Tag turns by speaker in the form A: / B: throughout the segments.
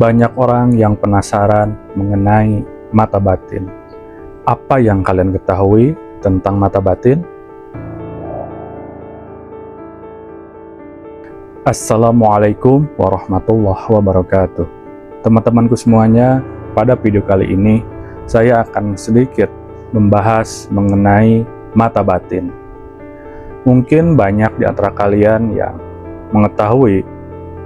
A: Banyak orang yang penasaran mengenai mata batin. Apa yang kalian ketahui tentang mata batin? Assalamualaikum warahmatullahi wabarakatuh. Teman-temanku semuanya, pada video kali ini saya akan sedikit membahas mengenai mata batin. Mungkin banyak di antara kalian yang mengetahui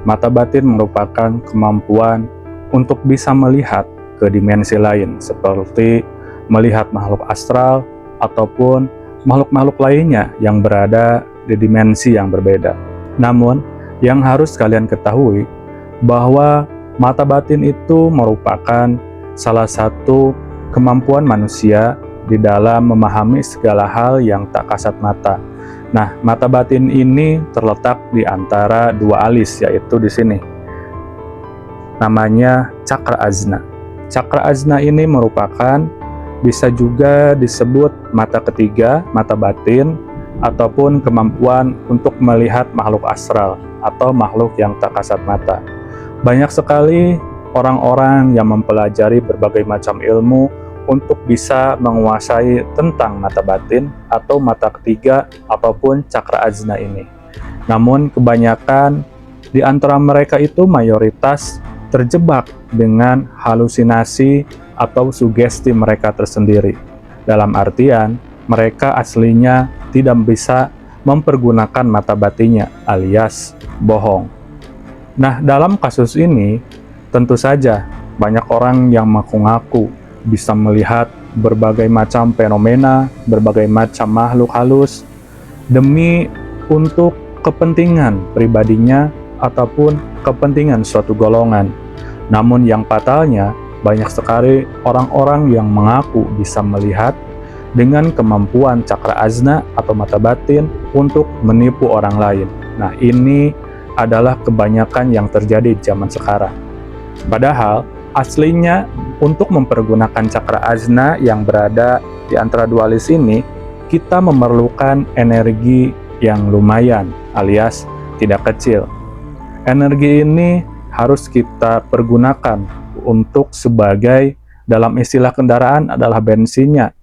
A: mata batin merupakan kemampuan untuk bisa melihat ke dimensi lain, seperti melihat makhluk astral ataupun makhluk-makhluk lainnya yang berada di dimensi yang berbeda. Namun, yang harus kalian ketahui bahwa mata batin itu merupakan salah satu kemampuan manusia di dalam memahami segala hal yang tak kasat mata. Nah, mata batin ini terletak di antara dua alis, yaitu di sini. Namanya cakra ajna. Cakra ajna ini merupakan, bisa juga disebut mata ketiga, mata batin, ataupun kemampuan untuk melihat makhluk astral atau makhluk yang tak kasat mata. Banyak sekali orang-orang yang mempelajari berbagai macam ilmu untuk bisa menguasai tentang mata batin atau mata ketiga ataupun cakra ajna ini. Namun kebanyakan di antara mereka itu mayoritas terjebak dengan halusinasi atau sugesti mereka tersendiri. Dalam artian, mereka aslinya tidak bisa mempergunakan mata batinnya alias bohong. Nah, dalam kasus ini tentu saja banyak orang yang mengaku-ngaku bisa melihat berbagai macam fenomena, berbagai macam makhluk halus demi untuk kepentingan pribadinya ataupun kepentingan suatu golongan. Namun yang fatalnya, banyak sekali orang-orang yang mengaku bisa melihat dengan kemampuan cakra ajna atau mata batin untuk menipu orang lain. Nah, ini adalah kebanyakan yang terjadi di zaman sekarang. Padahal aslinya untuk mempergunakan cakra ajna yang berada di antara dua alis ini, kita memerlukan energi yang lumayan alias tidak kecil. Energi ini harus kita pergunakan untuk sebagai, dalam istilah kendaraan adalah bensinnya,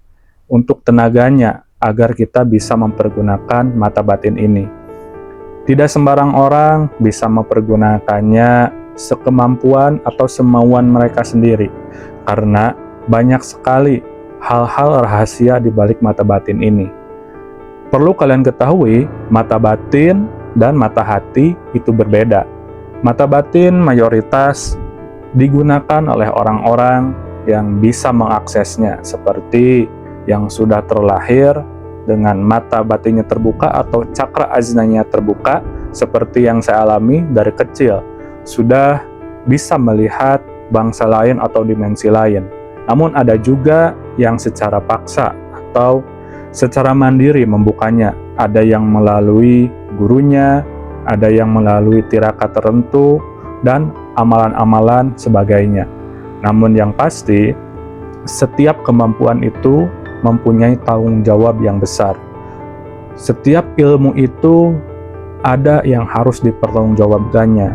A: untuk tenaganya agar kita bisa mempergunakan mata batin ini. Tidak sembarang orang bisa mempergunakannya sekemampuan atau semauan mereka sendiri, karena banyak sekali hal-hal rahasia di balik mata batin ini. Perlu kalian ketahui, mata batin dan mata hati itu berbeda. Mata batin mayoritas digunakan oleh orang-orang yang bisa mengaksesnya, seperti yang sudah terlahir dengan mata batinnya terbuka atau cakra ajnanya terbuka, seperti yang saya alami dari kecil, sudah bisa melihat bangsa lain atau dimensi lain. Namun ada juga yang secara paksa atau secara mandiri membukanya. Ada yang melalui gurunya, ada yang melalui tirakat tertentu, dan amalan-amalan sebagainya. Namun yang pasti, setiap kemampuan itu mempunyai tanggung jawab yang besar. Setiap ilmu itu ada yang harus dipertanggungjawabkannya.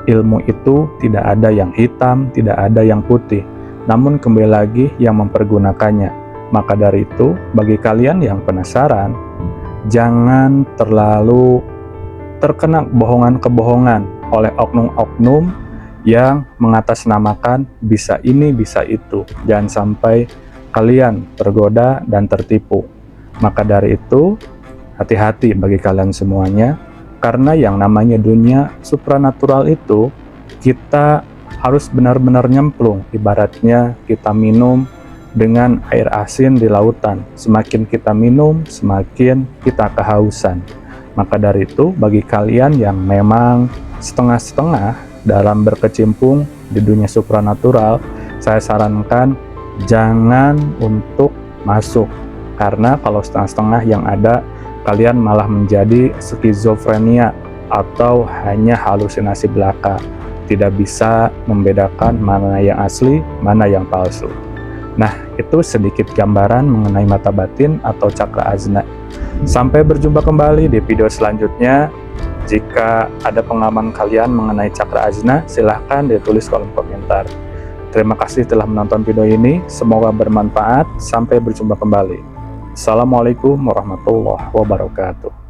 A: Ilmu itu tidak ada yang hitam, tidak ada yang putih, namun kembali lagi yang mempergunakannya. Maka dari itu, bagi kalian yang penasaran, jangan terlalu terkena bohongan-kebohongan oleh oknum-oknum yang mengatasnamakan bisa ini, bisa itu. Jangan sampai kalian tergoda dan tertipu. Maka dari itu, hati-hati bagi kalian semuanya, karena yang namanya dunia supranatural itu, kita harus benar-benar nyemplung. Ibaratnya kita minum dengan air asin di lautan. Semakin kita minum, semakin kita kehausan. Maka dari itu, bagi kalian yang memang setengah-setengah dalam berkecimpung di dunia supranatural, saya sarankan jangan untuk masuk. Karena kalau setengah-setengah yang ada, kalian malah menjadi skizofrenia atau hanya halusinasi belaka. Tidak bisa membedakan mana yang asli, mana yang palsu. Nah, itu sedikit gambaran mengenai mata batin atau cakra ajna. Sampai berjumpa kembali di video selanjutnya. Jika ada pengalaman kalian mengenai cakra ajna, silahkan ditulis kolom komentar. Terima kasih telah menonton video ini, semoga bermanfaat. Sampai berjumpa kembali. Assalamualaikum warahmatullahi wabarakatuh.